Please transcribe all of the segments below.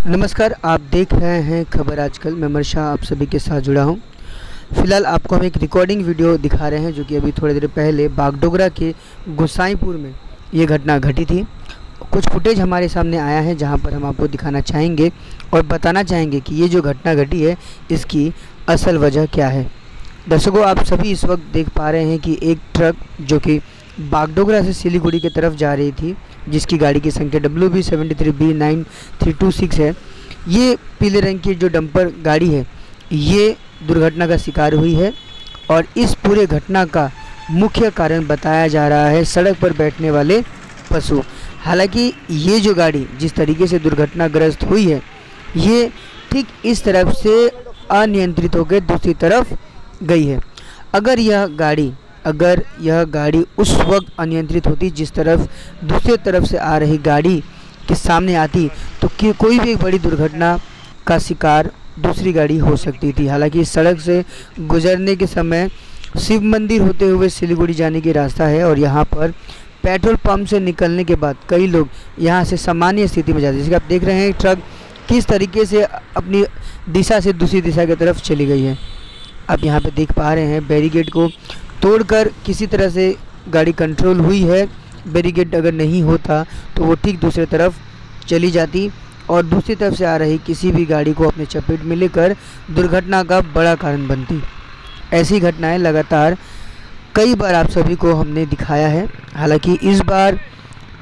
नमस्कार, आप देख रहे हैं खबर आजकल। मैं मर्शा आप सभी के साथ जुड़ा हूं। फ़िलहाल आपको हम एक रिकॉर्डिंग वीडियो दिखा रहे हैं जो कि अभी थोड़ी देर पहले बागडोगरा के गोसाईपुर में ये घटना घटी थी। कुछ फुटेज हमारे सामने आया है जहां पर हम आपको दिखाना चाहेंगे और बताना चाहेंगे कि ये जो घटना घटी है इसकी असल वजह क्या है। दर्शकों, आप सभी इस वक्त देख पा रहे हैं कि एक ट्रक जो कि बागडोगरा से सिलीगुड़ी की तरफ जा रही थी, जिसकी गाड़ी की संख्या WB73B9326 है। ये पीले रंग की जो डंपर गाड़ी है ये दुर्घटना का शिकार हुई है और इस पूरे घटना का मुख्य कारण बताया जा रहा है सड़क पर बैठने वाले पशु। हालांकि ये जो गाड़ी जिस तरीके से दुर्घटनाग्रस्त हुई है ये ठीक इस तरफ से अनियंत्रित होकर दूसरी तरफ गई है। अगर यह गाड़ी उस वक्त अनियंत्रित होती जिस तरफ दूसरी तरफ से आ रही गाड़ी के सामने आती तो कोई भी एक बड़ी दुर्घटना का शिकार दूसरी गाड़ी हो सकती थी। हालांकि इस सड़क से गुजरने के समय शिव मंदिर होते हुए सिलीगुड़ी जाने की रास्ता है और यहाँ पर पेट्रोल पंप से निकलने के बाद कई लोग यहाँ से सामान्य स्थिति में जाते हैं। जैसे कि आप देख रहे हैं ट्रक किस तरीके से अपनी दिशा से दूसरी दिशा की तरफ चली गई है। आप यहाँ पे देख पा रहे हैं बैरिकेड को तोड़कर किसी तरह से गाड़ी कंट्रोल हुई है। बैरिकेड अगर नहीं होता तो वो ठीक दूसरी तरफ चली जाती और दूसरी तरफ से आ रही किसी भी गाड़ी को अपने चपेट में लेकर दुर्घटना का बड़ा कारण बनती। ऐसी घटनाएं लगातार कई बार आप सभी को हमने दिखाया है। हालांकि इस बार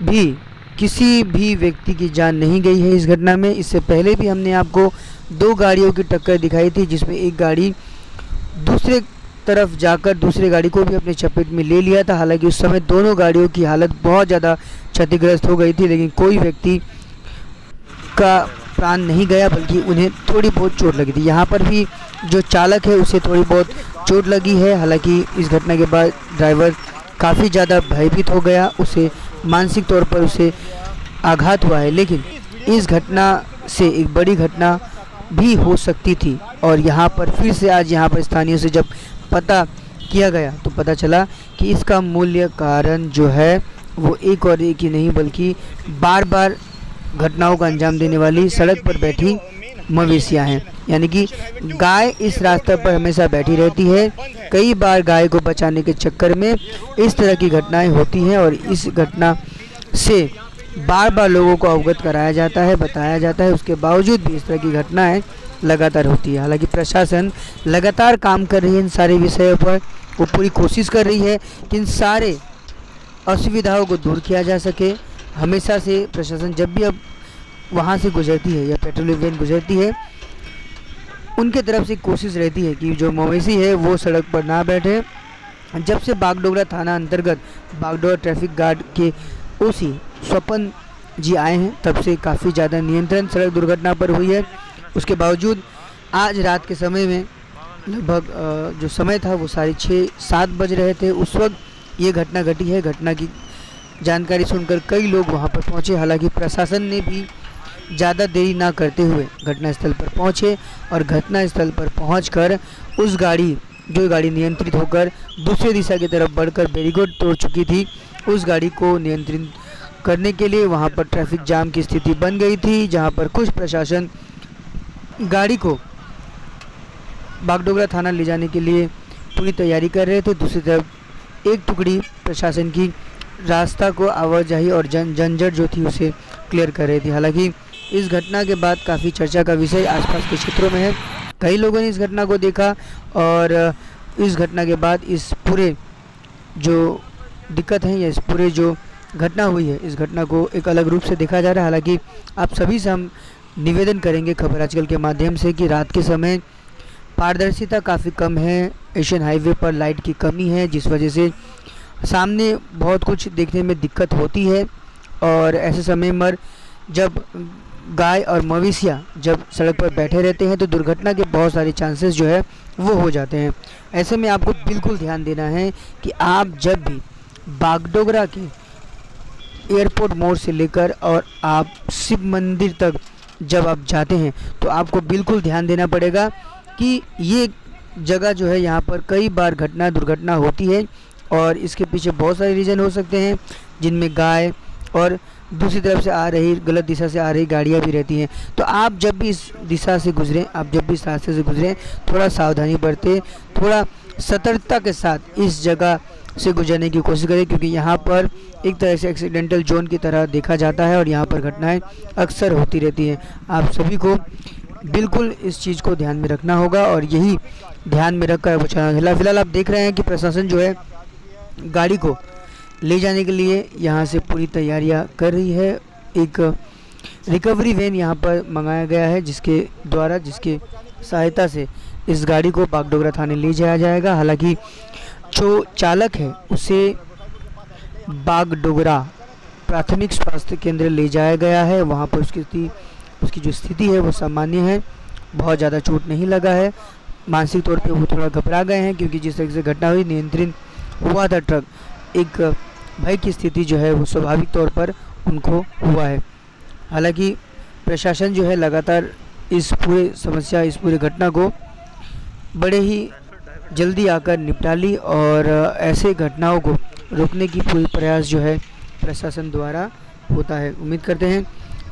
भी किसी भी व्यक्ति की जान नहीं गई है इस घटना में। इससे पहले भी हमने आपको दो गाड़ियों की टक्कर दिखाई थी जिसमें एक गाड़ी दूसरे तरफ जाकर दूसरी गाड़ी को भी अपने चपेट में ले लिया था। हालांकि उस समय दोनों गाड़ियों की हालत बहुत ज़्यादा क्षतिग्रस्त हो गई थी, लेकिन कोई व्यक्ति का प्राण नहीं गया बल्कि उन्हें थोड़ी बहुत चोट लगी थी। यहाँ पर भी जो चालक है उसे थोड़ी बहुत चोट लगी है। हालांकि इस घटना के बाद ड्राइवर काफ़ी ज़्यादा भयभीत हो गया, उसे मानसिक तौर पर उसे आघात हुआ है। लेकिन इस घटना से एक बड़ी घटना भी हो सकती थी और यहाँ पर फिर से आज यहाँ पर स्थानीय से जब पता किया गया तो पता चला कि इसका मूल्य कारण जो है वो एक और एक ही नहीं बल्कि बार बार घटनाओं का अंजाम देने वाली सड़क पर बैठी मवेशियां हैं। यानी कि गाय इस रास्ते पर हमेशा बैठी रहती है। कई बार गाय को बचाने के चक्कर में इस तरह की घटनाएं होती हैं और इस घटना से बार बार लोगों को अवगत कराया जाता है, बताया जाता है। उसके बावजूद भी इस तरह की घटनाएं लगातार होती है। हालांकि प्रशासन लगातार काम कर रही है इन सारे विषयों पर। वो पूरी कोशिश कर रही है कि इन सारे असुविधाओं को दूर किया जा सके। हमेशा से प्रशासन जब भी अब वहाँ से गुजरती है या पेट्रोलिंग वैन गुजरती है उनके तरफ से कोशिश रहती है कि जो मवेशी है वो सड़क पर ना बैठे। जब से बागडोगरा थाना अंतर्गत बागडोगरा ट्रैफिक गार्ड के ओसी स्वपन जी आए हैं तब से काफ़ी ज़्यादा नियंत्रण सड़क दुर्घटना पर हुई है। उसके बावजूद आज रात के समय में लगभग जो समय था वो 6:30-7 बज रहे थे, उस वक्त ये घटना घटी है। घटना की जानकारी सुनकर कई लोग वहां पर पहुंचे। हालांकि प्रशासन ने भी ज़्यादा देरी ना करते हुए घटनास्थल पर पहुंचे और घटनास्थल पर पहुंचकर उस गाड़ी जो गाड़ी नियंत्रित होकर दूसरी दिशा की तरफ बढ़कर बैरिकेड तोड़ चुकी थी उस गाड़ी को नियंत्रित करने के लिए वहां पर ट्रैफिक जाम की स्थिति बन गई थी, जहां पर कुछ प्रशासन गाड़ी को बागडोगरा थाना ले जाने के लिए पूरी तैयारी कर रहे थे। दूसरी तरफ एक टुकड़ी प्रशासन की रास्ता को आवाजाही और झंझट जो थी उसे क्लियर कर रही थी। हालांकि इस घटना के बाद काफ़ी चर्चा का विषय आसपास के क्षेत्रों में है। कई लोगों ने इस घटना को देखा और इस घटना के बाद इस पूरे जो दिक्कत है या इस पूरे जो घटना हुई है इस घटना को एक अलग रूप से देखा जा रहा है। हालांकि आप सभी से हम निवेदन करेंगे खबर आजकल के माध्यम से कि रात के समय पारदर्शिता काफ़ी कम है। एशियन हाईवे पर लाइट की कमी है जिस वजह से सामने बहुत कुछ देखने में दिक्कत होती है और ऐसे समय में जब गाय और मवेशियाँ जब सड़क पर बैठे रहते हैं तो दुर्घटना के बहुत सारे चांसेस जो है वो हो जाते हैं। ऐसे में आपको बिल्कुल ध्यान देना है कि आप जब भी बागडोगरा के एयरपोर्ट मोड़ से लेकर और आप शिव मंदिर तक जब आप जाते हैं तो आपको बिल्कुल ध्यान देना पड़ेगा कि ये जगह जो है यहाँ पर कई बार दुर्घटना होती है और इसके पीछे बहुत सारे रीज़न हो सकते हैं जिनमें गाय और दूसरी तरफ से आ रही, गलत दिशा से आ रही गाड़ियाँ भी रहती हैं। तो आप जब भी इस दिशा से गुजरें, आप जब भी इस रास्ते से गुजरें, थोड़ा सावधानी बरतें, थोड़ा सतर्कता के साथ इस जगह से गुजरने की कोशिश करें, क्योंकि यहाँ पर एक तरह से एक्सीडेंटल जोन की तरह देखा जाता है और यहाँ पर घटनाएं अक्सर होती रहती हैं। आप सभी को बिल्कुल इस चीज़ को ध्यान में रखना होगा और यही ध्यान में रखकर आपको चलाना है। फिलहाल आप देख रहे हैं कि प्रशासन जो है गाड़ी को ले जाने के लिए यहाँ से पूरी तैयारियाँ कर रही है। एक रिकवरी वैन यहाँ पर मंगाया गया है, जिसके सहायता से इस गाड़ी को बागडोगरा थाने ले जाया जाएगा। हालांकि जो चालक है उसे बागडोगरा प्राथमिक स्वास्थ्य केंद्र ले जाया गया है। वहाँ पर उसकी जो स्थिति है वो सामान्य है, बहुत ज़्यादा चोट नहीं लगा है। मानसिक तौर पे वो थोड़ा घबरा गए हैं, क्योंकि जिस तरह से घटना हुई, नियंत्रित हुआ था ट्रक, एक भय की स्थिति जो है वो स्वाभाविक तौर पर उनको हुआ है। हालांकि प्रशासन जो है लगातार इस पूरे घटना को बड़े ही जल्दी आकर निपटा ली और ऐसे घटनाओं को रोकने की पूरी प्रयास जो है प्रशासन द्वारा होता है। उम्मीद करते हैं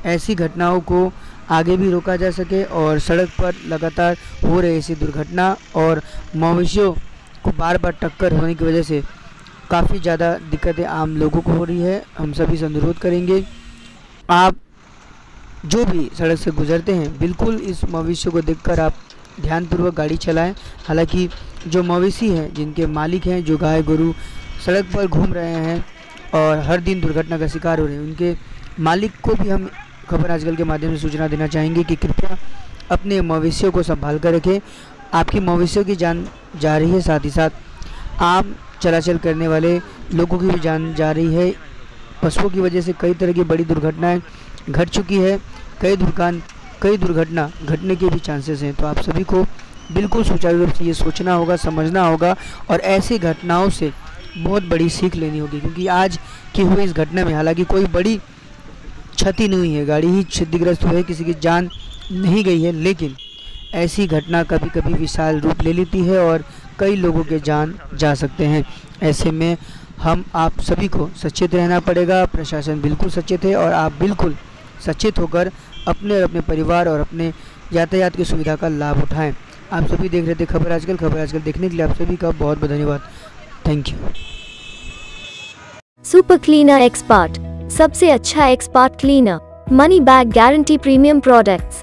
ऐसी घटनाओं को आगे भी रोका जा सके और सड़क पर लगातार हो रही ऐसी दुर्घटना और मवेशियों को बार बार टक्कर होने की वजह से काफ़ी ज़्यादा दिक्कतें आम लोगों को हो रही है। हम सभी से अनुरोध करेंगे, आप जो भी सड़क से गुजरते हैं बिल्कुल इस मवेशियों को देखकर आप ध्यानपूर्वक गाड़ी चलाएं। हालांकि जो मवेशी हैं, जिनके मालिक हैं, जो गाय गोरू सड़क पर घूम रहे हैं और हर दिन दुर्घटना का शिकार हो रहे हैं, उनके मालिक को भी हम खबर आजकल के माध्यम से सूचना देना चाहेंगे कि कृपया अपने मवेशियों को संभाल कर रखें। आपकी मवेशियों की जान जा रही है, साथ ही साथ आम चलाचल करने वाले लोगों की भी जान जा रही है। पशुओं की वजह से कई तरह की बड़ी दुर्घटनाएं घट चुकी है, कई दुर्घटना घटने के भी चांसेस हैं। तो आप सभी को बिल्कुल सुचारू रूप से ये सोचना होगा, समझना होगा और ऐसी घटनाओं से बहुत बड़ी सीख लेनी होगी, क्योंकि आज की हुई इस घटना में हालांकि कोई बड़ी क्षति नहीं हुई है, गाड़ी ही क्षतिग्रस्त हुई है, किसी की जान नहीं गई है, लेकिन ऐसी घटना कभी कभी विशाल रूप ले लेती है और कई लोगों के जान जा सकते हैं। ऐसे में हम आप सभी को सचेत रहना पड़ेगा। प्रशासन बिल्कुल सचेत है और आप बिल्कुल सचेत होकर अपने और अपने परिवार और अपने यातायात की सुविधा का लाभ उठाएं। आप सभी देख रहे थे खबर आजकल देखने के लिए आप सभी का बहुत बहुत धन्यवाद। Thank you. Super cleaner expert, सबसे अच्छा expert cleaner, money bag guarantee, premium products.